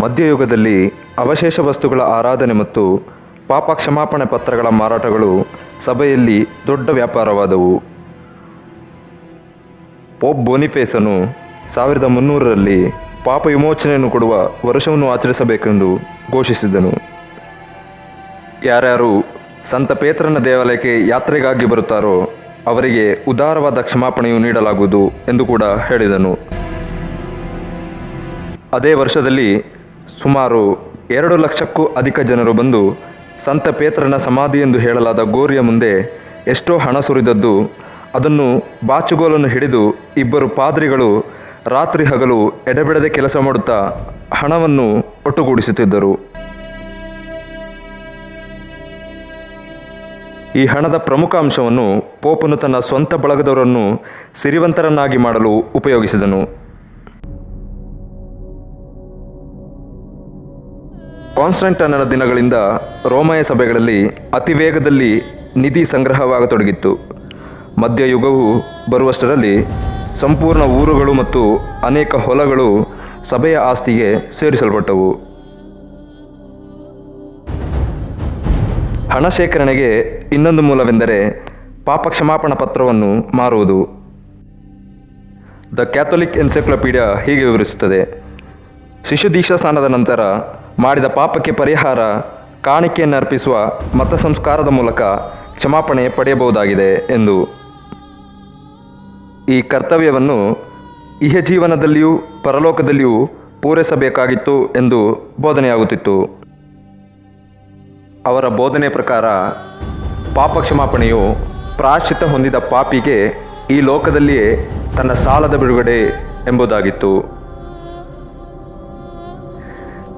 ಮಧ್ಯಯುಗದಲ್ಲಿ ಅವಶೇಷ ವಸ್ತುಗಳ ಆರಾಧನೆ ಮತ್ತು ಪಾಪ ಕ್ಷಮಾಪಣೆ ಪತ್ರಗಳ ಮಾರಾಟಗಳು ಸಭೆಯಲ್ಲಿ ದೊಡ್ಡ ವ್ಯಾಪಾರವಾದವು. ಪೋಪ್ ಬೋನಿಫೇಸನು 1300ರಲ್ಲಿ ಪಾಪ ವಿಮೋಚನೆಯನ್ನು ಕೊಡುವ ವರ್ಷವನ್ನು ಆಚರಿಸಬೇಕೆಂದು ಘೋಷಿಸಿದನು. ಯಾರ್ಯಾರು ಸಂತ ಪೇತ್ರನ ದೇವಾಲಯಕ್ಕೆ ಯಾತ್ರೆಗಾಗಿ ಬರುತ್ತಾರೋ ಅವರಿಗೆ ಉದಾರವಾದ ಕ್ಷಮಾಪಣೆಯು ನೀಡಲಾಗುವುದು ಎಂದು ಕೂಡ ಹೇಳಿದನು. ಅದೇ ವರ್ಷದಲ್ಲಿ ಸುಮಾರು 2 ಲಕ್ಷಕ್ಕೂ ಅಧಿಕ ಜನರು ಬಂದು ಸಂತ ಪೇತ್ರನ ಸಮಾಧಿ ಎಂದು ಹೇಳಲಾದ ಗೋರಿಯ ಮುಂದೆ ಎಷ್ಟೋ ಹಣ ಸುರಿದದ್ದು, ಅದನ್ನು ಬಾಚುಗೋಲನ್ನು ಹಿಡಿದು ಇಬ್ಬರು ಪಾದ್ರಿಗಳು ರಾತ್ರಿ ಹಗಲು ಎಡೆಬಿಡದೆ ಕೆಲಸ ಮಾಡುತ್ತಾ ಹಣವನ್ನು ಒಟ್ಟುಗೂಡಿಸುತ್ತಿದ್ದರು. ಈ ಹಣದ ಪ್ರಮುಖ ಅಂಶವನ್ನು ಪೋಪನು ತನ್ನ ಸ್ವಂತ ಬಳಗದವರನ್ನು ಸಿರಿವಂತರನ್ನಾಗಿ ಮಾಡಲು ಉಪಯೋಗಿಸಿದನು. ಕಾನ್ಸ್ಟಂಟೈನನ ದಿನಗಳಿಂದ ರೋಮಾಯ ಸಭೆಗಳಲ್ಲಿ ಅತಿ ವೇಗದಲ್ಲಿ ನಿಧಿ ಸಂಗ್ರಹವಾಗತೊಡಗಿತ್ತು. ಮಧ್ಯಯುಗವು ಬರುವಷ್ಟರಲ್ಲಿ ಸಂಪೂರ್ಣ ಊರುಗಳು ಮತ್ತು ಅನೇಕ ಹೊಲಗಳು ಸಭೆಯ ಆಸ್ತಿಗೆ ಸೇರಿಸಲ್ಪಟ್ಟವು. ಹಣ ಶೇಖರಣೆಗೆ ಇನ್ನೊಂದು ಮೂಲವೆಂದರೆ ಪಾಪ ಕ್ಷಮಾಪಣಾ ಪತ್ರವನ್ನು ಮಾರುವುದು. ದ ಕ್ಯಾಥೋಲಿಕ್ ಎನ್ಸೈಕ್ಲೋಪೀಡಿಯಾ ಹೀಗೆ ವಿವರಿಸುತ್ತದೆ: ಶಿಶು ದೀಕ್ಷಾ ಸ್ನಾನದ ನಂತರ ಮಾಡಿದ ಪಾಪಕ್ಕೆ ಪರಿಹಾರ ಕಾಣಿಕೆಯನ್ನು ಅರ್ಪಿಸುವ ಮತ ಸಂಸ್ಕಾರದ ಮೂಲಕ ಕ್ಷಮಾಪಣೆ ಪಡೆಯಬಹುದಾಗಿದೆ ಎಂದು. ಈ ಕರ್ತವ್ಯವನ್ನು ಇಹಜೀವನದಲ್ಲಿಯೂ ಪರಲೋಕದಲ್ಲಿಯೂ ಪೂರೈಸಬೇಕಾಗಿತ್ತು ಎಂದು ಬೋಧನೆಯಾಗುತ್ತಿತ್ತು. ಅವರ ಬೋಧನೆ ಪ್ರಕಾರ ಪಾಪ ಕ್ಷಮಾಪಣೆಯು ಪ್ರಾಯಶ್ಚಿತ್ತ ಹೊಂದಿದ ಪಾಪಿಗೆ ಈ ಲೋಕದಲ್ಲಿಯೇ ತನ್ನ ಸಾಲದ ಬಿಡುಗಡೆ ಎಂಬುದಾಗಿತ್ತು.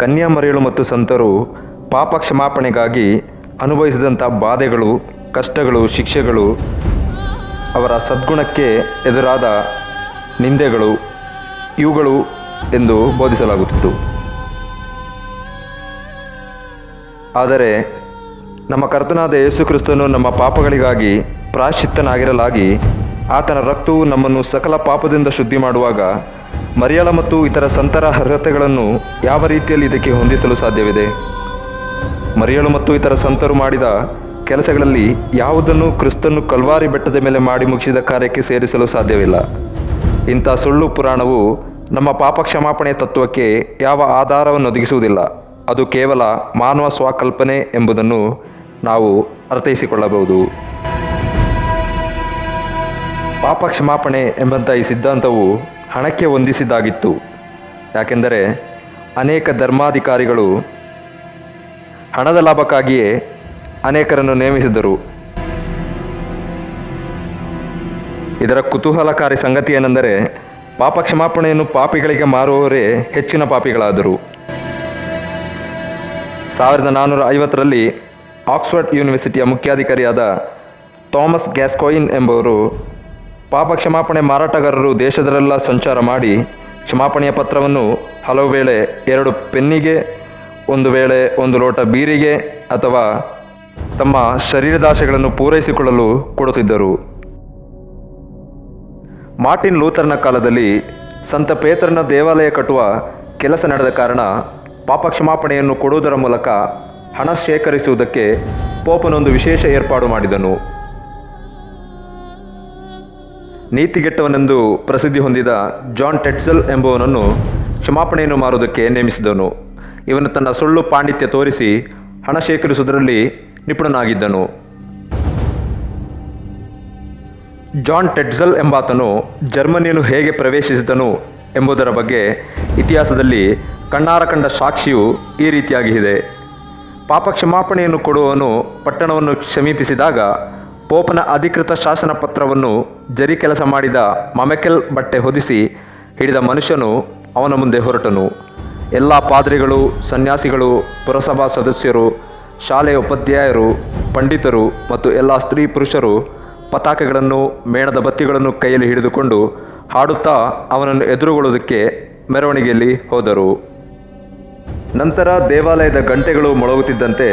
ಕನ್ಯಾಮರಿಯಳು ಮತ್ತು ಸಂತರು ಪಾಪ ಕ್ಷಮಾಪಣೆಗಾಗಿ ಅನುಭವಿಸಿದಂಥ ಬಾಧೆಗಳು, ಕಷ್ಟಗಳು, ಶಿಕ್ಷೆಗಳು, ಅವರ ಸದ್ಗುಣಕ್ಕೆ ಎದುರಾದ ನಿಂದೆಗಳು ಇವುಗಳು ಎಂದು ಬೋಧಿಸಲಾಗುತ್ತಿತ್ತು. ಆದರೆ ನಮ್ಮ ಕರ್ತನಾದ ಯೇಸು ಕ್ರಿಸ್ತನು ನಮ್ಮ ಪಾಪಗಳಿಗಾಗಿ ಪ್ರಾಯಶ್ಚಿತ್ತನಾಗಿರಲಾಗಿ ಆತನ ರಕ್ತವು ನಮ್ಮನ್ನು ಸಕಲ ಪಾಪದಿಂದ ಶುದ್ಧಿ ಮಾಡುವಾಗ ಮರಿಯಳ ಮತ್ತು ಇತರ ಸಂತರ ಅರ್ಹತೆಗಳನ್ನು ಯಾವ ರೀತಿಯಲ್ಲಿ ಇದಕ್ಕೆ ಹೊಂದಿಸಲು ಸಾಧ್ಯವಿದೆ? ಮರಿಯಳು ಮತ್ತು ಇತರ ಸಂತರು ಮಾಡಿದ ಕೆಲಸಗಳಲ್ಲಿ ಯಾವುದನ್ನು ಕ್ರಿಸ್ತನು ಕಲ್ವಾರಿ ಬೆಟ್ಟದ ಮೇಲೆ ಮಾಡಿ ಮುಗಿಸಿದ ಕಾರ್ಯಕ್ಕೆ ಸೇರಿಸಲು ಸಾಧ್ಯವಿಲ್ಲ. ಇಂಥ ಸುಳ್ಳು ಪುರಾಣವು ನಮ್ಮ ಪಾಪ ಕ್ಷಮಾಪಣೆ ತತ್ವಕ್ಕೆ ಯಾವ ಆಧಾರವನ್ನು ಒದಗಿಸುವುದಿಲ್ಲ. ಅದು ಕೇವಲ ಮಾನವ ಸ್ವಕಲ್ಪನೆ ಎಂಬುದನ್ನು ನಾವು ಅರ್ಥೈಸಿಕೊಳ್ಳಬಹುದು. ಪಾಪ ಕ್ಷಮಾಪಣೆ ಎಂಬಂಥ ಈ ಸಿದ್ಧಾಂತವು ಹಣಕ್ಕೆ ಹೊಂದಿಸಿದ್ದಾಗಿತ್ತು. ಯಾಕೆಂದರೆ ಅನೇಕ ಧರ್ಮಾಧಿಕಾರಿಗಳು ಹಣದ ಲಾಭಕ್ಕಾಗಿಯೇ ಅನೇಕರನ್ನು ನೇಮಿಸಿದರು. ಇದರ ಕುತೂಹಲಕಾರಿ ಸಂಗತಿ ಏನೆಂದರೆ ಪಾಪ ಕ್ಷಮಾಪಣೆಯನ್ನು ಪಾಪಿಗಳಿಗೆ ಮಾರುವವರೇ ಹೆಚ್ಚಿನ ಪಾಪಿಗಳಾದರು. 1450ರಲ್ಲಿ ಆಕ್ಸ್ಫರ್ಡ್ ಯೂನಿವರ್ಸಿಟಿಯ ಮುಖ್ಯಾಧಿಕಾರಿಯಾದ ಥಾಮಸ್ ಗ್ಯಾಸ್ಕೋಯಿನ್ ಎಂಬುವರು ಪಾಪ ಕ್ಷಮಾಪಣೆ ಮಾರಾಟಗಾರರು ದೇಶದಲ್ಲೆಲ್ಲ ಸಂಚಾರ ಮಾಡಿ ಕ್ಷಮಾಪಣೆಯ ಪತ್ರವನ್ನು ಹಲವು ವೇಳೆ 2 ಪೆನ್ನಿಗೆ, ಒಂದು ವೇಳೆ 1 ಲೋಟ ಬೀರಿಗೆ ಅಥವಾ ತಮ್ಮ ಶರೀರದಾಶೆಗಳನ್ನು ಪೂರೈಸಿಕೊಳ್ಳಲು ಕೊಡುತ್ತಿದ್ದರು. ಮಾರ್ಟಿನ್ ಲೂಥರ್ನ ಕಾಲದಲ್ಲಿ ಸಂತ ಪೇತ್ರನ ದೇವಾಲಯ ಕಟ್ಟುವ ಕೆಲಸ ನಡೆದ ಕಾರಣ ಪಾಪ ಕ್ಷಮಾಪಣೆಯನ್ನು ಕೊಡುವುದರ ಮೂಲಕ ಹಣ ಶೇಖರಿಸುವುದಕ್ಕೆ ಪೋಪನೊಂದು ವಿಶೇಷ ಏರ್ಪಾಡು ಮಾಡಿದನು. ನೀತಿಗೆಟ್ಟವನೆಂದು ಪ್ರಸಿದ್ಧಿ ಹೊಂದಿದ ಜಾನ್ ಟೆಟ್ಜಲ್ ಎಂಬುವನನ್ನು ಕ್ಷಮಾಪಣೆಯನ್ನು ಮಾರುವುದಕ್ಕೆ ನೇಮಿಸಿದನು. ಇವನು ತನ್ನ ಸುಳ್ಳು ಪಾಂಡಿತ್ಯ ತೋರಿಸಿ ಹಣ ಶೇಖರಿಸುವುದರಲ್ಲಿ ನಿಪುಣನಾಗಿದ್ದನು. ಜಾನ್ ಟೆಟ್ಜಲ್ ಎಂಬಾತನು ಜರ್ಮನಿಯನ್ನು ಹೇಗೆ ಪ್ರವೇಶಿಸಿದನು ಎಂಬುದರ ಬಗ್ಗೆ ಇತಿಹಾಸದಲ್ಲಿ ಕಣ್ಣಾರ ಕಂಡ ಸಾಕ್ಷಿಯು ಈ ರೀತಿಯಾಗಿ ಇದೆ. ಪಾಪ ಕ್ಷಮಾಪಣೆಯನ್ನು ಕೊಡುವವನು ಪಟ್ಟಣವನ್ನು ಸಮೀಪಿಸಿದಾಗ ಪೋಪನ ಅಧಿಕೃತ ಶಾಸನ ಪತ್ರವನ್ನು ಜರಿ ಕೆಲಸ ಮಾಡಿದ ಮಮೆಕೆಲ್ ಬಟ್ಟೆ ಹೊದಿಸಿ ಹಿಡಿದ ಮನುಷ್ಯನು ಅವನ ಮುಂದೆ ಹೊರಟನು. ಎಲ್ಲ ಪಾದ್ರಿಗಳು, ಸನ್ಯಾಸಿಗಳು, ಪುರಸಭಾ ಸದಸ್ಯರು, ಶಾಲೆಯ ಉಪಾಧ್ಯಾಯರು, ಪಂಡಿತರು ಮತ್ತು ಎಲ್ಲ ಸ್ತ್ರೀ ಪುರುಷರು ಪತಾಕೆಗಳನ್ನು, ಮೇಣದ ಬತ್ತಿಗಳನ್ನು ಕೈಯಲ್ಲಿ ಹಿಡಿದುಕೊಂಡು ಹಾಡುತ್ತಾ ಅವನನ್ನು ಎದುರುಗೊಳ್ಳುವುದಕ್ಕೆ ಮೆರವಣಿಗೆಯಲ್ಲಿ ಹೋದರು. ನಂತರ ದೇವಾಲಯದ ಗಂಟೆಗಳು ಮೊಳಗುತ್ತಿದ್ದಂತೆ,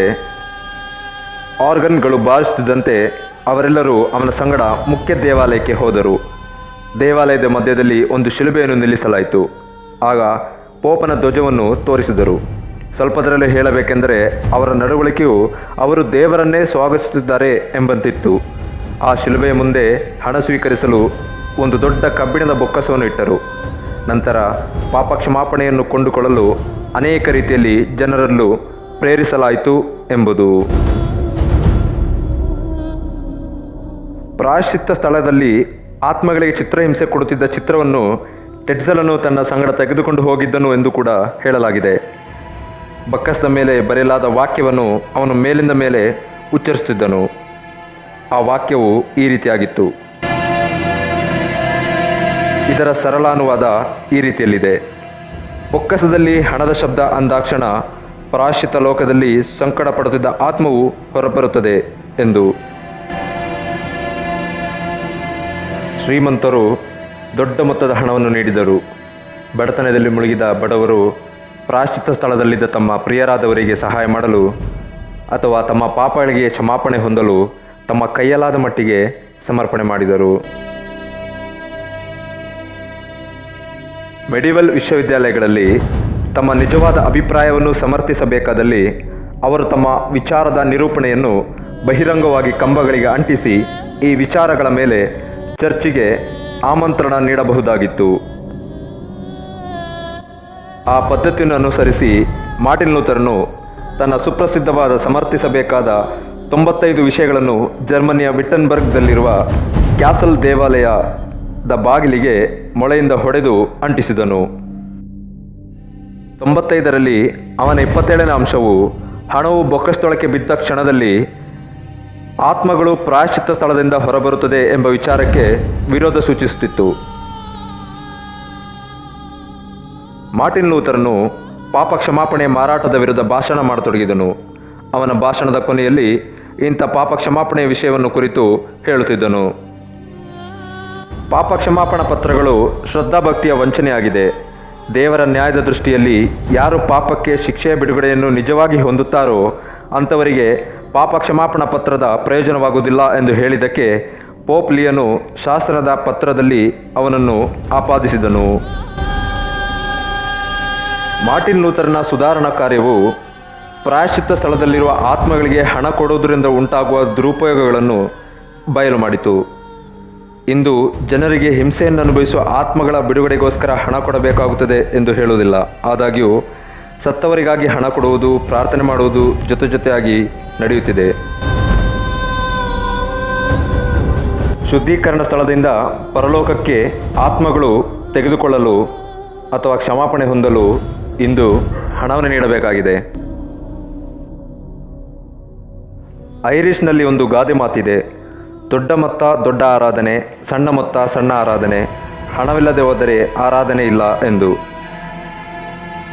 ಆರ್ಗನ್ಗಳು ಬಾರಿಸುತ್ತಿದ್ದಂತೆ ಅವರೆಲ್ಲರೂ ಅವನ ಸಂಗಡ ಮುಖ್ಯ ದೇವಾಲಯಕ್ಕೆ ಹೋದರು. ದೇವಾಲಯದ ಮಧ್ಯದಲ್ಲಿ ಒಂದು ಶಿಲುಬೆಯನ್ನು ನಿಲ್ಲಿಸಲಾಯಿತು. ಆಗ ಪೋಪನ ಧ್ವಜವನ್ನು ತೋರಿಸಿದರು. ಸ್ವಲ್ಪದರಲ್ಲೇ ಹೇಳಬೇಕೆಂದರೆ ಅವರ ನಡವಳಿಕೆಯು ಅವರು ದೇವರನ್ನೇ ಸ್ವಾಗತಿಸುತ್ತಿದ್ದಾರೆ ಎಂಬಂತಿತ್ತು. ಆ ಶಿಲುಬೆಯ ಮುಂದೆ ಹಣ ಸ್ವೀಕರಿಸಲು ಒಂದು ದೊಡ್ಡ ಕಬ್ಬಿಣದ ಬೊಕ್ಕಸವನ್ನು ಇಟ್ಟರು. ನಂತರ ಪಾಪ ಕ್ಷಮಾಪಣೆಯನ್ನು ಕೊಂಡುಕೊಳ್ಳಲು ಅನೇಕ ರೀತಿಯಲ್ಲಿ ಜನರನ್ನು ಪ್ರೇರಿಸಲಾಯಿತು ಎಂಬುದು. ಪ್ರಾಯಶ್ಚಿತ್ತ ಸ್ಥಳದಲ್ಲಿ ಆತ್ಮಗಳಿಗೆ ಚಿತ್ರಹಿಂಸೆ ಕೊಡುತ್ತಿದ್ದ ಚಿತ್ರವನ್ನು ಟೆಟ್ಜಲನು ತನ್ನ ಸಂಗಡ ತೆಗೆದುಕೊಂಡು ಹೋಗಿದ್ದನು ಎಂದು ಕೂಡ ಹೇಳಲಾಗಿದೆ. ಬಕ್ಕಸದ ಮೇಲೆ ಬರೆಯಲಾದ ವಾಕ್ಯವನ್ನು ಅವನು ಮೇಲಿಂದ ಮೇಲೆ ಉಚ್ಚರಿಸುತ್ತಿದ್ದನು. ಆ ವಾಕ್ಯವು ಈ ರೀತಿಯಾಗಿತ್ತು. ಇದರ ಸರಳ ಅನುವಾದ ಈ ರೀತಿಯಲ್ಲಿದೆ: ಬೊಕ್ಕಸದಲ್ಲಿ ಹಣದ ಶಬ್ದ ಅಂದಾಕ್ಷಣ ಪ್ರಾಯಶ್ಚಿತ್ತ ಲೋಕದಲ್ಲಿ ಸಂಕಟ ಪಡುತ್ತಿದ್ದ ಆತ್ಮವು ಹೊರಬರುತ್ತದೆ ಎಂದು. ಶ್ರೀಮಂತರು ದೊಡ್ಡ ಮೊತ್ತದ ಹಣವನ್ನು ನೀಡಿದರು. ಬಡತನದಲ್ಲಿ ಮುಳುಗಿದ ಬಡವರು ಪ್ರಾಯಶ್ಚಿತ್ತ ಸ್ಥಳದಲ್ಲಿದ್ದ ತಮ್ಮ ಪ್ರಿಯರಾದವರಿಗೆ ಸಹಾಯ ಮಾಡಲು ಅಥವಾ ತಮ್ಮ ಪಾಪಗಳಿಗೆ ಕ್ಷಮಾಪಣೆ ಹೊಂದಲು ತಮ್ಮ ಕೈಯಲಾದ ಮಟ್ಟಿಗೆ ಸಮರ್ಪಣೆ ಮಾಡಿದರು. ಮೆಡಿವಲ್ ವಿಶ್ವವಿದ್ಯಾಲಯಗಳಲ್ಲಿ ತಮ್ಮ ನಿಜವಾದ ಅಭಿಪ್ರಾಯವನ್ನು ಸಮರ್ಥಿಸಬೇಕಾದಲ್ಲಿ ಅವರು ತಮ್ಮ ವಿಚಾರದ ನಿರೂಪಣೆಯನ್ನು ಬಹಿರಂಗವಾಗಿ ಕಂಬಗಳಿಗೆ ಅಂಟಿಸಿ ಈ ವಿಚಾರಗಳ ಮೇಲೆ ಚರ್ಚಿಗೆ ಆಮಂತ್ರಣ ನೀಡಬಹುದಾಗಿತ್ತು. ಆ ಪದ್ಧತಿಯನ್ನು ಅನುಸರಿಸಿ ಮಾರ್ಟಿನ್ ಲೂಥರನು ತನ್ನ ಸುಪ್ರಸಿದ್ಧವಾದ ಸಮರ್ಥಿಸಬೇಕಾದ 95 ವಿಷಯಗಳನ್ನು ಜರ್ಮನಿಯ ವಿಟ್ಟನ್ಬರ್ಗ್ದಲ್ಲಿರುವ ಕ್ಯಾಸಲ್ ದೇವಾಲಯದ ಬಾಗಿಲಿಗೆ ಮೊಳೆಯಿಂದ ಹೊಡೆದು ಅಂಟಿಸಿದನು. 95ರಲ್ಲಿ ಅವನ 27ನೇ ಅಂಶವು ಹಣವು ಬೊಕ್ಕಸದೊಳಕ್ಕೆ ಬಿದ್ದ ಕ್ಷಣದಲ್ಲಿ ಆತ್ಮಗಳು ಪ್ರಾಯಶ್ಚಿತ್ತ ಸ್ಥಳದಿಂದ ಹೊರಬರುತ್ತದೆ ಎಂಬ ವಿಚಾರಕ್ಕೆ ವಿರೋಧ ಸೂಚಿಸುತ್ತಿತ್ತು. ಮಾರ್ಟಿನ್ ಲೂಥರನು ಪಾಪ ಕ್ಷಮಾಪಣೆ ಮಾರಾಟದ ವಿರುದ್ಧ ಭಾಷಣ ಮಾಡತೊಡಗಿದನು. ಅವನ ಭಾಷಣದ ಕೊನೆಯಲ್ಲಿ ಇಂಥ ಪಾಪ ಕ್ಷಮಾಪಣೆಯ ವಿಷಯವನ್ನು ಕುರಿತು ಹೇಳುತ್ತಿದ್ದನು: ಪಾಪ ಕ್ಷಮಾಪಣಾ ಪತ್ರಗಳು ಶ್ರದ್ಧಾಭಕ್ತಿಯ ವಂಚನೆಯಾಗಿದೆ. ದೇವರ ನ್ಯಾಯದ ದೃಷ್ಟಿಯಲ್ಲಿ ಯಾರು ಪಾಪಕ್ಕೆ ಶಿಕ್ಷೆಯ ಬಿಡುಗಡೆಯನ್ನು ನಿಜವಾಗಿ ಹೊಂದುತ್ತಾರೋ ಅಂಥವರಿಗೆ ಪಾಪ ಕ್ಷಮಾಪಣಾ ಪತ್ರದ ಪ್ರಯೋಜನವಾಗುವುದಿಲ್ಲ ಎಂದು ಹೇಳಿದ್ದಕ್ಕೆ ಪೋಪ್ ಲಿಯನು ಶಾಸನದ ಪತ್ರದಲ್ಲಿ ಅವನನ್ನು ಆಪಾದಿಸಿದನು. ಮಾರ್ಟಿನ್ ಲೂಥರನ ಸುಧಾರಣಾ ಕಾರ್ಯವು ಪ್ರಾಯಶ್ಚಿತ್ತ ಸ್ಥಳದಲ್ಲಿರುವ ಆತ್ಮಗಳಿಗೆ ಹಣ ಕೊಡುವುದರಿಂದ ಉಂಟಾಗುವ ದುರುಪಯೋಗಗಳನ್ನು ಬಯಲು ಮಾಡಿತು. ಇಂದು ಜನರಿಗೆ ಹಿಂಸೆಯನ್ನು ಅನುಭವಿಸುವ ಆತ್ಮಗಳ ಬಿಡುಗಡೆಗೋಸ್ಕರ ಹಣ ಕೊಡಬೇಕಾಗುತ್ತದೆ ಎಂದು ಹೇಳುವುದಿಲ್ಲ. ಆದಾಗ್ಯೂ ಸತ್ತವರಿಗಾಗಿ ಹಣ ಕೊಡುವುದು, ಪ್ರಾರ್ಥನೆ ಮಾಡುವುದು ಜೊತೆಯಾಗಿ ನಡೆಯುತ್ತಿದೆ. ಶುದ್ಧೀಕರಣ ಸ್ಥಳದಿಂದ ಪರಲೋಕಕ್ಕೆ ಆತ್ಮಗಳು ತೆಗೆದುಕೊಳ್ಳಲು ಅಥವಾ ಕ್ಷಮಾಪಣೆ ಹೊಂದಲು ಇಂದು ಹಣವನ್ನು ನೀಡಬೇಕಾಗಿದೆ. ಐರಿಷ್ನಲ್ಲಿ ಒಂದು ಗಾದೆ ಮಾತಿದೆ: ದೊಡ್ಡ ಮೊತ್ತ ದೊಡ್ಡ ಆರಾಧನೆ, ಸಣ್ಣ ಮೊತ್ತ ಸಣ್ಣ ಆರಾಧನೆ, ಹಣವಿಲ್ಲದೆ ಹೋದರೆ ಆರಾಧನೆ ಇಲ್ಲ ಎಂದು.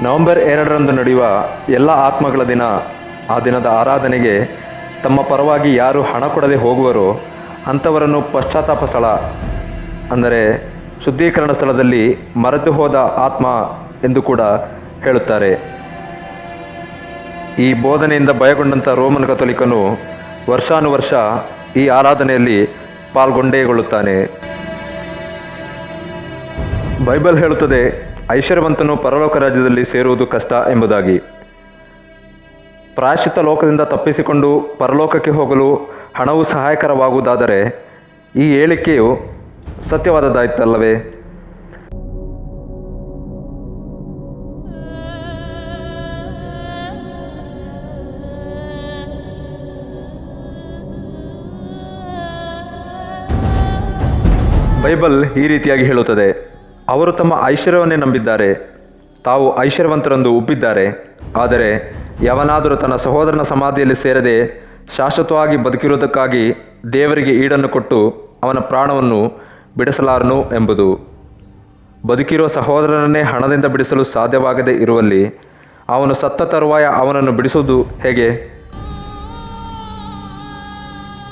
ನವೆಂಬರ್ 2ರಂದು ನಡೆಯುವ ಎಲ್ಲ ಆತ್ಮಗಳ ದಿನ. ಆ ದಿನದ ಆರಾಧನೆಗೆ ತಮ್ಮ ಪರವಾಗಿ ಯಾರು ಹಣ ಕೊಡದೆ ಹೋಗುವರೋ ಅಂಥವರನ್ನು ಪಶ್ಚಾತ್ತಾಪ ಸ್ಥಳ ಅಂದರೆ ಶುದ್ಧೀಕರಣ ಸ್ಥಳದಲ್ಲಿ ಮರೆತು ಹೋದ ಆತ್ಮ ಎಂದು ಕೂಡ ಹೇಳುತ್ತಾರೆ. ಈ ಬೋಧನೆಯಿಂದ ಭಯಗೊಂಡಂಥ ರೋಮನ್ ಕಥೋಲಿಕನು ವರ್ಷಾನುವರ್ಷ ಈ ಆರಾಧನೆಯಲ್ಲಿ ಪಾಲ್ಗೊಂಡೇಗೊಳ್ಳುತ್ತಾನೆ. ಬೈಬಲ್ ಹೇಳುತ್ತದೆ, ಐಶ್ವರ್ಯವಂತನು ಪರಲೋಕ ರಾಜ್ಯದಲ್ಲಿ ಸೇರುವುದು ಕಷ್ಟ ಎಂಬುದಾಗಿ. ಪ್ರಾಯಶ್ಚಿತ್ತ ಲೋಕದಿಂದ ತಪ್ಪಿಸಿಕೊಂಡು ಪರಲೋಕಕ್ಕೆ ಹೋಗಲು ಹಣವು ಸಹಾಯಕರವಾಗುವುದಾದರೆ ಈ ಹೇಳಿಕೆಯು ಸತ್ಯವಾದದ್ದಾಯ್ತಲ್ಲವೇ? ಬೈಬಲ್ ಈ ರೀತಿಯಾಗಿ ಹೇಳುತ್ತದೆ: ಅವರು ತಮ್ಮ ಐಶ್ವರ್ಯವನ್ನೇ ನಂಬಿದ್ದಾರೆ, ತಾವು ಐಶ್ವರ್ಯವಂತರೆಂದು ಉಬ್ಬಿದ್ದಾರೆ. ಆದರೆ ಯಾವನಾದರೂ ತನ್ನ ಸಹೋದರನ ಸಮಾಧಿಯಲ್ಲಿ ಸೇರದೆ ಶಾಶ್ವತವಾಗಿ ಬದುಕಿರುವುದಕ್ಕಾಗಿ ದೇವರಿಗೆ ಈಡನ್ನು ಕೊಟ್ಟು ಅವನ ಪ್ರಾಣವನ್ನು ಬಿಡಿಸಲಾರನು ಎಂಬುದು. ಬದುಕಿರುವ ಸಹೋದರನನ್ನೇ ಹಣದಿಂದ ಬಿಡಿಸಲು ಸಾಧ್ಯವಾಗದೇ ಇರುವಲ್ಲಿ ಅವನು ಸತ್ತ ತರುವಾಯ ಅವನನ್ನು ಬಿಡಿಸುವುದು ಹೇಗೆ?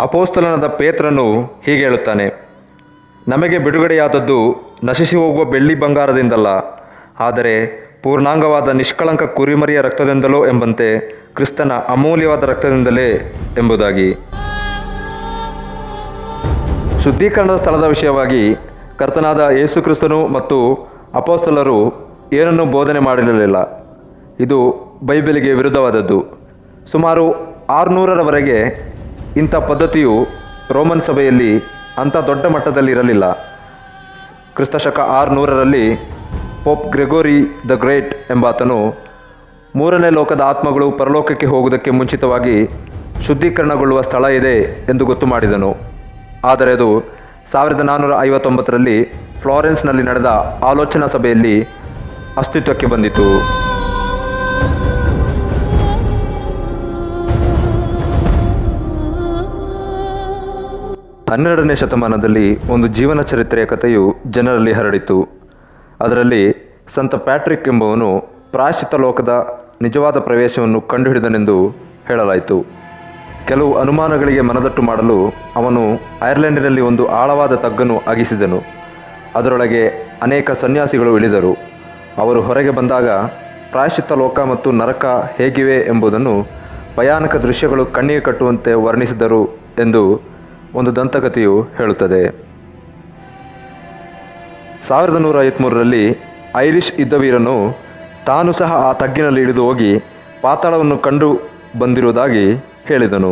ಅಪೊಸ್ತಲನಾದ ಪೇತ್ರನು ಹೀಗೆ ಹೇಳುತ್ತಾನೆ: ನಮಗೆ ಬಿಡುಗಡೆಯಾದದ್ದು ನಶಿಸಿ ಹೋಗುವ ಬೆಳ್ಳಿ ಬಂಗಾರದಿಂದಲ್ಲ, ಆದರೆ ಪೂರ್ಣಾಂಗವಾದ ನಿಷ್ಕಳಂಕ ಕುರಿಮರಿಯ ರಕ್ತದಿಂದಲೋ ಎಂಬಂತೆ ಕ್ರಿಸ್ತನ ಅಮೂಲ್ಯವಾದ ರಕ್ತದಿಂದಲೇ ಎಂಬುದಾಗಿ. ಶುದ್ಧೀಕರಣದ ಸ್ಥಳದ ವಿಷಯವಾಗಿ ಕರ್ತನಾದ ಯೇಸು ಕ್ರಿಸ್ತನು ಮತ್ತು ಅಪೊಸ್ತಲರು ಏನನ್ನೂ ಬೋಧನೆ ಮಾಡಿರಲಿಲ್ಲ. ಇದು ಬೈಬಲಿಗೆ ವಿರುದ್ಧವಾದದ್ದು. ಸುಮಾರು 600ರವರೆಗೆ ಇಂಥ ಪದ್ಧತಿಯು ರೋಮನ್ ಸಭೆಯಲ್ಲಿ ಅಂಥ ದೊಡ್ಡ ಮಟ್ಟದಲ್ಲಿ ಇರಲಿಲ್ಲ. ಕ್ರಿಸ್ತಶಕ 600ರಲ್ಲಿ ಪೋಪ್ ಗ್ರೆಗೋರಿ ದ ಗ್ರೇಟ್ ಎಂಬಾತನು ಮೂರನೇ ಲೋಕದ ಆತ್ಮಗಳು ಪರಲೋಕಕ್ಕೆ ಹೋಗುವುದಕ್ಕೆ ಮುಂಚಿತವಾಗಿ ಶುದ್ಧೀಕರಣಗೊಳ್ಳುವ ಸ್ಥಳ ಇದೆ ಎಂದು ಗೊತ್ತು ಮಾಡಿದನು. ಆದರೆ ಅದು 1459ರಲ್ಲಿ ಫ್ಲಾರೆನ್ಸ್ನಲ್ಲಿ ನಡೆದ ಆಲೋಚನಾ ಸಭೆಯಲ್ಲಿ ಅಸ್ತಿತ್ವಕ್ಕೆ ಬಂದಿತು. 12ನೇ ಶತಮಾನದಲ್ಲಿ ಒಂದು ಜೀವನ ಚರಿತ್ರೆಯ ಕಥೆಯು ಜನರಲ್ಲಿ ಹರಡಿತು. ಅದರಲ್ಲಿ ಸಂತ ಪ್ಯಾಟ್ರಿಕ್ ಎಂಬುವನು ಪ್ರಾಯಶ್ಚಿತ್ತ ಲೋಕದ ನಿಜವಾದ ಪ್ರವೇಶವನ್ನು ಕಂಡುಹಿಡಿದನೆಂದು ಹೇಳಲಾಯಿತು. ಕೆಲವು ಅನುಮಾನಗಳಿಗೆ ಮನದಟ್ಟು ಮಾಡಲು ಅವನು ಐರ್ಲೆಂಡಿನಲ್ಲಿ ಒಂದು ಆಳವಾದ ತಗ್ಗನ್ನು ಅಗಿಸಿದನು. ಅದರೊಳಗೆ ಅನೇಕ ಸನ್ಯಾಸಿಗಳು ಇಳಿದರು. ಅವರು ಹೊರಗೆ ಬಂದಾಗ ಪ್ರಾಯಶ್ಚಿತ್ತ ಲೋಕ ಮತ್ತು ನರಕ ಹೇಗಿವೆ ಎಂಬುದನ್ನು ಭಯಾನಕ ದೃಶ್ಯಗಳು ಕಣ್ಣಿಗೆ ಕಟ್ಟುವಂತೆ ವರ್ಣಿಸಿದರು ಎಂದು ಒಂದು ದಂತಕಥೆಯು ಹೇಳುತ್ತದೆ. 1153ರಲ್ಲಿ ಐರಿಷ್ ಯುದ್ಧವೀರನು ತಾನು ಸಹ ಆ ತಗ್ಗಿನಲ್ಲಿ ಇಳಿದು ಹೋಗಿ ಪಾತಾಳವನ್ನು ಕಂಡು ಬಂದಿರುವುದಾಗಿ ಹೇಳಿದನು.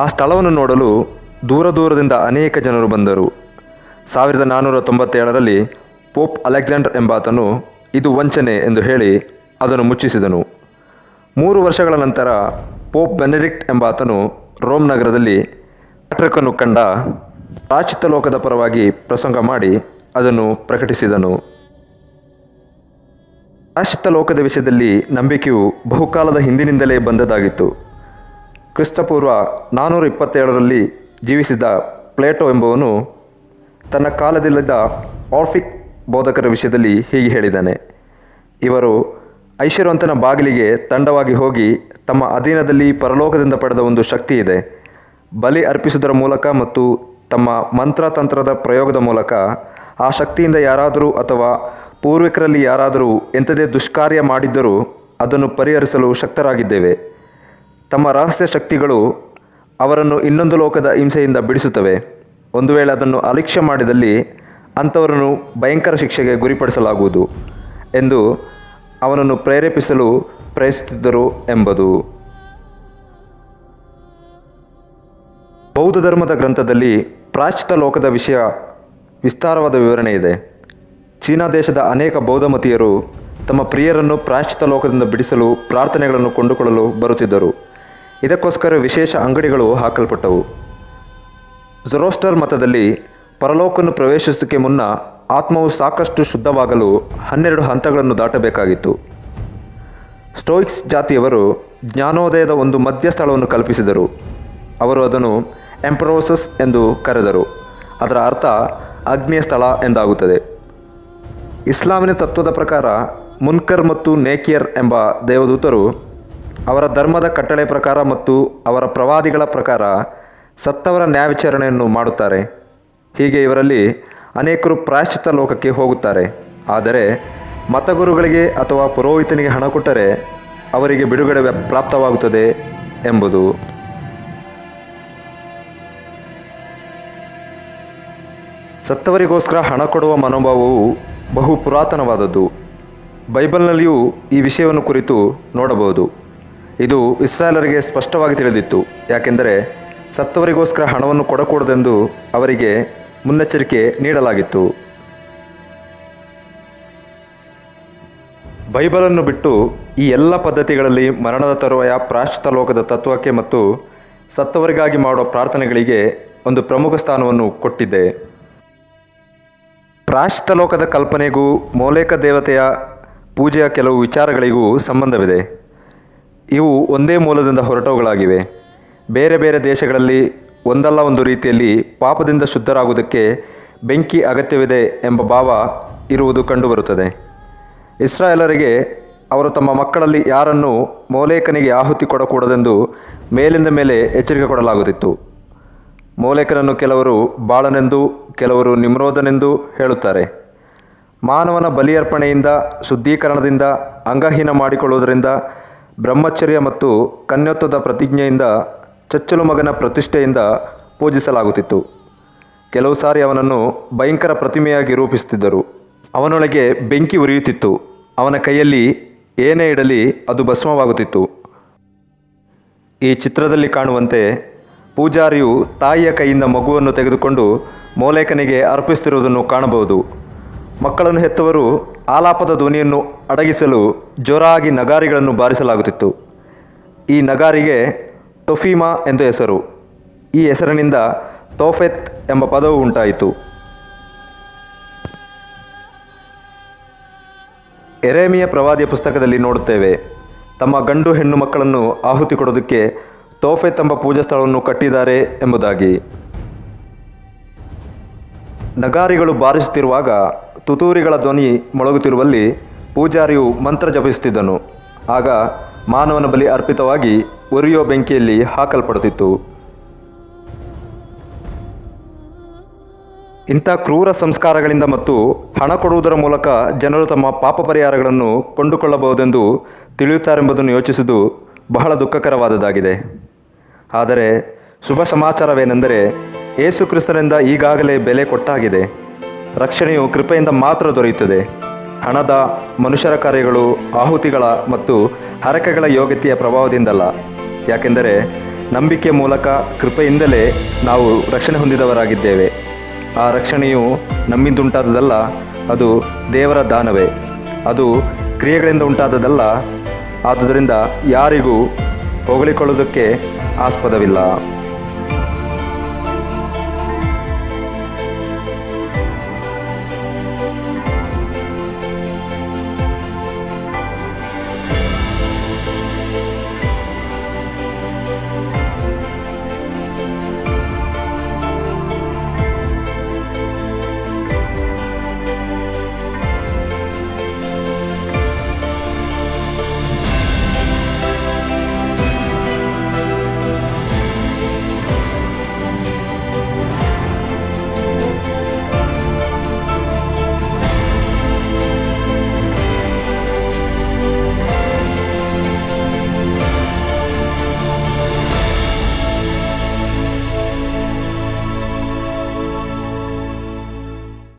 ಆ ಸ್ಥಳವನ್ನು ನೋಡಲು ದೂರದಿಂದ ಅನೇಕ ಜನರು ಬಂದರು. 1497ರಲ್ಲಿ ಪೋಪ್ ಅಲೆಕ್ಸಾಂಡರ್ ಎಂಬಾತನು ಇದು ವಂಚನೆ ಎಂದು ಹೇಳಿ ಅದನ್ನು ಮುಚ್ಚಿಸಿದನು. 3 ವರ್ಷಗಳ ನಂತರ ಪೋಪ್ ಬೆನೆಡಿಕ್ಟ್ ಎಂಬಾತನು ರೋಮ್ ನಗರದಲ್ಲಿ ಪ್ಯಾಟ್ರಿಕನ್ನು ಕಂಡ ಪ್ರಾಯಶ್ಚಿತ್ತ ಲೋಕದ ಪರವಾಗಿ ಪ್ರಸಂಗ ಮಾಡಿ ಅದನ್ನು ಪ್ರಕಟಿಸಿದನು. ಪ್ರಾಯಶ್ಚಿತ್ತ ಲೋಕದ ವಿಷಯದಲ್ಲಿ ನಂಬಿಕೆಯು ಬಹುಕಾಲದ ಹಿಂದಿನಿಂದಲೇ ಬಂದದಾಗಿತ್ತು. ಕ್ರಿಸ್ತಪೂರ್ವ 427ರಲ್ಲಿ ಜೀವಿಸಿದ ಪ್ಲೇಟೋ ಎಂಬುವನು ತನ್ನ ಕಾಲದಲ್ಲಿದ್ದ ಆರ್ಫಿಕ್ ಬೋಧಕರ ವಿಷಯದಲ್ಲಿ ಹೀಗೆ ಹೇಳಿದ್ದಾನೆ: ಇವರು ಐಶ್ವರ್ಯವಂತನ ಬಾಗಿಲಿಗೆ ತಂಡವಾಗಿ ಹೋಗಿ ತಮ್ಮ ಅಧೀನದಲ್ಲಿ ಪರಲೋಕದಿಂದ ಪಡೆದ ಒಂದು ಶಕ್ತಿ ಇದೆ. ಬಲಿ ಅರ್ಪಿಸುವುದರ ಮೂಲಕ ಮತ್ತು ತಮ್ಮ ಮಂತ್ರತಂತ್ರದ ಪ್ರಯೋಗದ ಮೂಲಕ ಆ ಶಕ್ತಿಯಿಂದ ಯಾರಾದರೂ ಅಥವಾ ಪೂರ್ವಿಕರಲ್ಲಿ ಯಾರಾದರೂ ಎಂಥದೇ ದುಷ್ಕಾರ್ಯ ಮಾಡಿದ್ದರೂ ಅದನ್ನು ಪರಿಹರಿಸಲು ಶಕ್ತರಾಗಿದ್ದೇವೆ. ತಮ್ಮ ರಹಸ್ಯ ಶಕ್ತಿಗಳು ಅವರನ್ನು ಇನ್ನೊಂದು ಲೋಕದ ಹಿಂಸೆಯಿಂದ ಬಿಡಿಸುತ್ತವೆ. ಒಂದು ವೇಳೆ ಅದನ್ನು ಅಲಕ್ಷ್ಯ ಮಾಡಿದಲ್ಲಿ ಅಂಥವರನ್ನು ಭಯಂಕರ ಶಿಕ್ಷೆಗೆ ಗುರಿಪಡಿಸಲಾಗುವುದು ಎಂದು ಅವನನ್ನು ಪ್ರೇರೇಪಿಸಲು ಪ್ರಯತ್ನಿಸುತ್ತಿದ್ದರು ಎಂಬುದು. ಬೌದ್ಧ ಧರ್ಮದ ಗ್ರಂಥದಲ್ಲಿ ಪ್ರಾಯಶ್ಚಿತ್ತ ಲೋಕದ ವಿಷಯ ವಿಸ್ತಾರವಾದ ವಿವರಣೆ ಇದೆ. ಚೀನಾ ದೇಶದ ಅನೇಕ ಬೌದ್ಧಮತೀಯರು ತಮ್ಮ ಪ್ರಿಯರನ್ನು ಪ್ರಾಯಶ್ಚಿತ್ತ ಲೋಕದಿಂದ ಬಿಡಿಸಲು ಪ್ರಾರ್ಥನೆಗಳನ್ನು ಕೊಂಡುಕೊಳ್ಳಲು ಬರುತ್ತಿದ್ದರು. ಇದಕ್ಕೋಸ್ಕರ ವಿಶೇಷ ಅಂಗಡಿಗಳು ಹಾಕಲ್ಪಟ್ಟವು. ಝೊರೋಸ್ಟರ್ ಮತದಲ್ಲಿ ಪರಲೋಕವನ್ನು ಪ್ರವೇಶಿಸುವುದಕ್ಕೆ ಮುನ್ನ ಆತ್ಮವು ಸಾಕಷ್ಟು ಶುದ್ಧವಾಗಲು 12 ಹಂತಗಳನ್ನು ದಾಟಬೇಕಾಗಿತ್ತು. ಸ್ಟೋಯಿಕ್ಸ್ ಜಾತಿಯವರು ಜ್ಞಾನೋದಯದ ಒಂದು ಮಧ್ಯಸ್ಥಳವನ್ನು ಕಲ್ಪಿಸಿದರು. ಅವರು ಅದನ್ನು ಎಂಪರೋಸಸ್ ಎಂದು ಕರೆದರು. ಅದರ ಅರ್ಥ ಅಗ್ನಿಯ ಸ್ಥಳ ಎಂದಾಗುತ್ತದೆ. ಇಸ್ಲಾಮಿನ ತತ್ವದ ಪ್ರಕಾರ ಮುನ್ಕರ್ ಮತ್ತು ನೇಕಿಯರ್ ಎಂಬ ದೇವದೂತರು ಅವರ ಧರ್ಮದ ಕಟ್ಟಳೆ ಪ್ರಕಾರ ಮತ್ತು ಅವರ ಪ್ರವಾದಿಗಳ ಪ್ರಕಾರ ಸತ್ತವರ ನ್ಯಾಯವಿಚಾರಣೆಯನ್ನು ಮಾಡುತ್ತಾರೆ. ಹೀಗೆ ಇವರಲ್ಲಿ ಅನೇಕರು ಪ್ರಾಯಶ್ಚಿತ್ತ ಲೋಕಕ್ಕೆ ಹೋಗುತ್ತಾರೆ. ಆದರೆ ಮತಗುರುಗಳಿಗೆ ಅಥವಾ ಪುರೋಹಿತನಿಗೆ ಹಣ ಕೊಟ್ಟರೆ ಅವರಿಗೆ ಬಿಡುಗಡೆ ಪ್ರಾಪ್ತವಾಗುತ್ತದೆ ಎಂಬುದು. ಸತ್ತವರಿಗೋಸ್ಕರ ಹಣ ಕೊಡುವ ಮನೋಭಾವವು ಬಹು ಪುರಾತನವಾದದ್ದು. ಬೈಬಲ್ನಲ್ಲಿಯೂ ಈ ವಿಷಯವನ್ನು ಕುರಿತು ನೋಡಬಹುದು. ಇದು ಇಸ್ರಾಯೇಲರಿಗೆ ಸ್ಪಷ್ಟವಾಗಿ ತಿಳಿದಿತ್ತು. ಯಾಕೆಂದರೆ ಸತ್ತವರಿಗೋಸ್ಕರ ಹಣವನ್ನು ಕೊಡಕೂಡದೆಂದು ಅವರಿಗೆ ಮುನ್ನೆಚ್ಚರಿಕೆ ನೀಡಲಾಗಿತ್ತು. ಬೈಬಲನ್ನು ಬಿಟ್ಟು ಈ ಎಲ್ಲ ಪದ್ಧತಿಗಳಲ್ಲಿ ಮರಣದ ತರುವಾಯ ಪ್ರಾಯಶ್ಚಿತ್ತ ಲೋಕದ ತತ್ವಕ್ಕೆ ಮತ್ತು ಸತ್ತವರಿಗಾಗಿ ಮಾಡುವ ಪ್ರಾರ್ಥನೆಗಳಿಗೆ ಒಂದು ಪ್ರಮುಖ ಸ್ಥಾನವನ್ನು ಕೊಟ್ಟಿದೆ. ಪ್ರಾಯಶ್ಚಿತ್ತ ಲೋಕದ ಕಲ್ಪನೆಗೂ ಮೋಲೇಕ ದೇವತೆಯ ಪೂಜೆಯ ಕೆಲವು ವಿಚಾರಗಳಿಗೂ ಸಂಬಂಧವಿದೆ. ಇವು ಒಂದೇ ಮೂಲದಿಂದ ಹೊರಟವುಗಳಾಗಿವೆ. ಬೇರೆ ಬೇರೆ ದೇಶಗಳಲ್ಲಿ ಒಂದಲ್ಲ ಒಂದು ರೀತಿಯಲ್ಲಿ ಪಾಪದಿಂದ ಶುದ್ಧರಾಗುವುದಕ್ಕೆ ಬೆಂಕಿ ಅಗತ್ಯವಿದೆ ಎಂಬ ಭಾವ ಇರುವುದು ಕಂಡುಬರುತ್ತದೆ. ಇಸ್ರಾಯೇಲರಿಗೆ ಅವರು ತಮ್ಮ ಮಕ್ಕಳಲ್ಲಿ ಯಾರನ್ನೂ ಮೋಲೇಕನಿಗೆ ಆಹುತಿ ಕೊಡಕೂಡದೆಂದು ಮೇಲಿಂದ ಮೇಲೆ ಎಚ್ಚರಿಕೆ ಕೊಡಲಾಗುತ್ತಿತ್ತು. ಮೋಲೇಕನನ್ನು ಕೆಲವರು ಬಾಳನೆಂದು ಕೆಲವರು ನಿಮ್ರೋದನೆಂದು ಹೇಳುತ್ತಾರೆ. ಮಾನವನ ಬಲಿಯರ್ಪಣೆಯಿಂದ, ಶುದ್ಧೀಕರಣದಿಂದ, ಅಂಗಹೀನ ಮಾಡಿಕೊಳ್ಳುವುದರಿಂದ, ಬ್ರಹ್ಮಚರ್ಯ ಮತ್ತು ಕನ್ಯತ್ವದ ಪ್ರತಿಜ್ಞೆಯಿಂದ, ಚಚ್ಚಲು ಮಗನ ಪ್ರತಿಷ್ಠೆಯಿಂದ ಪೂಜಿಸಲಾಗುತ್ತಿತ್ತು. ಕೆಲವು ಸಾರಿ ಅವನನ್ನು ಭಯಂಕರ ಪ್ರತಿಮೆಯಾಗಿ ರೂಪಿಸುತ್ತಿದ್ದರು. ಅವನೊಳಗೆ ಬೆಂಕಿ ಉರಿಯುತ್ತಿತ್ತು. ಅವನ ಕೈಯಲ್ಲಿ ಏನೇ ಇಡಲಿ ಅದು ಭಸ್ಮವಾಗುತ್ತಿತ್ತು. ಈ ಚಿತ್ರದಲ್ಲಿ ಕಾಣುವಂತೆ ಪೂಜಾರಿಯು ತಾಯಿಯ ಕೈಯಿಂದ ಮಗುವನ್ನು ತೆಗೆದುಕೊಂಡು ಮೋಲೇಕನಿಗೆ ಅರ್ಪಿಸುತ್ತಿರುವುದನ್ನು ಕಾಣಬಹುದು. ಮಕ್ಕಳನ್ನು ಹೆತ್ತವರು ಆಲಾಪದ ಧ್ವನಿಯನ್ನು ಅಡಗಿಸಲು ಜೋರಾಗಿ ನಗಾರಿಗಳನ್ನು ಬಾರಿಸಲಾಗುತ್ತಿತ್ತು. ಈ ನಗಾರಿಗೆ ಟೊಫೀಮಾ ಎಂದು ಹೆಸರು. ಈ ಹೆಸರಿನಿಂದ ತೋಫೆತ್ ಎಂಬ ಪದವು ಉಂಟಾಯಿತು. ಎರೇಮಿಯ ಪ್ರವಾದಿಯ ಪುಸ್ತಕದಲ್ಲಿ ನೋಡುತ್ತೇವೆ, ತಮ್ಮ ಗಂಡು ಹೆಣ್ಣು ಮಕ್ಕಳನ್ನು ಆಹುತಿ ಕೊಡೋದಕ್ಕೆ ತೋಫೆತ್ ಎಂಬ ಪೂಜಾ ಸ್ಥಳವನ್ನು ಕಟ್ಟಿದ್ದಾರೆ ಎಂಬುದಾಗಿ. ನಗಾರಿಗಳು ಬಾರಿಸುತ್ತಿರುವಾಗ ತುತೂರಿಗಳ ಧ್ವನಿ ಮೊಳಗುತ್ತಿರುವಲ್ಲಿ ಪೂಜಾರಿಯು ಮಂತ್ರ ಜಪಿಸುತ್ತಿದ್ದನು. ಆಗ ಮಾನವನ ಬಲಿ ಅರ್ಪಿತವಾಗಿ ಉರಿಯೋ ಬೆಂಕಿಯಲ್ಲಿ ಹಾಕಲ್ಪಡುತ್ತಿತ್ತು. ಇಂಥ ಕ್ರೂರ ಸಂಸ್ಕಾರಗಳಿಂದ ಮತ್ತು ಹಣ ಕೊಡುವುದರ ಮೂಲಕ ಜನರು ತಮ್ಮ ಪಾಪ ಪರಿಹಾರಗಳನ್ನು ಕೊಂಡುಕೊಳ್ಳಬಹುದೆಂದು ತಿಳಿಯುತ್ತಾರೆಂಬುದನ್ನು ಯೋಚಿಸುವುದು ಬಹಳ ದುಃಖಕರವಾದದ್ದಾಗಿದೆ. ಆದರೆ ಶುಭ ಸಮಾಚಾರವೇನೆಂದರೆ ಯೇಸು ಕ್ರಿಸ್ತನಿಂದ ಈಗಾಗಲೇ ಬೆಲೆ ಕೊಟ್ಟಾಗಿದೆ. ರಕ್ಷಣೆಯು ಕೃಪೆಯಿಂದ ಮಾತ್ರ ದೊರೆಯುತ್ತದೆ. ಹಣದ, ಮನುಷ್ಯರ ಕಾರ್ಯಗಳು, ಆಹುತಿಗಳ ಮತ್ತು ಹರಕೆಗಳ ಯೋಗ್ಯತೆಯ ಪ್ರಭಾವದಿಂದಲ್ಲ. ಯಾಕೆಂದರೆ ನಂಬಿಕೆ ಮೂಲಕ ಕೃಪೆಯಿಂದಲೇ ನಾವು ರಕ್ಷಣೆ ಹೊಂದಿದವರಾಗಿದ್ದೇವೆ. ಆ ರಕ್ಷಣೆಯು ನಮ್ಮಿಂದುಂಟಾದದಲ್ಲ, ಅದು ದೇವರ ದಾನವೇ. ಅದು ಕ್ರಿಯೆಗಳಿಂದ ಉಂಟಾದದಲ್ಲ. ಆದುದರಿಂದ ಯಾರಿಗೂ ಹೊಗಳಿಕೊಳ್ಳುವುದಕ್ಕೆ ಆಸ್ಪದವಿಲ್ಲ.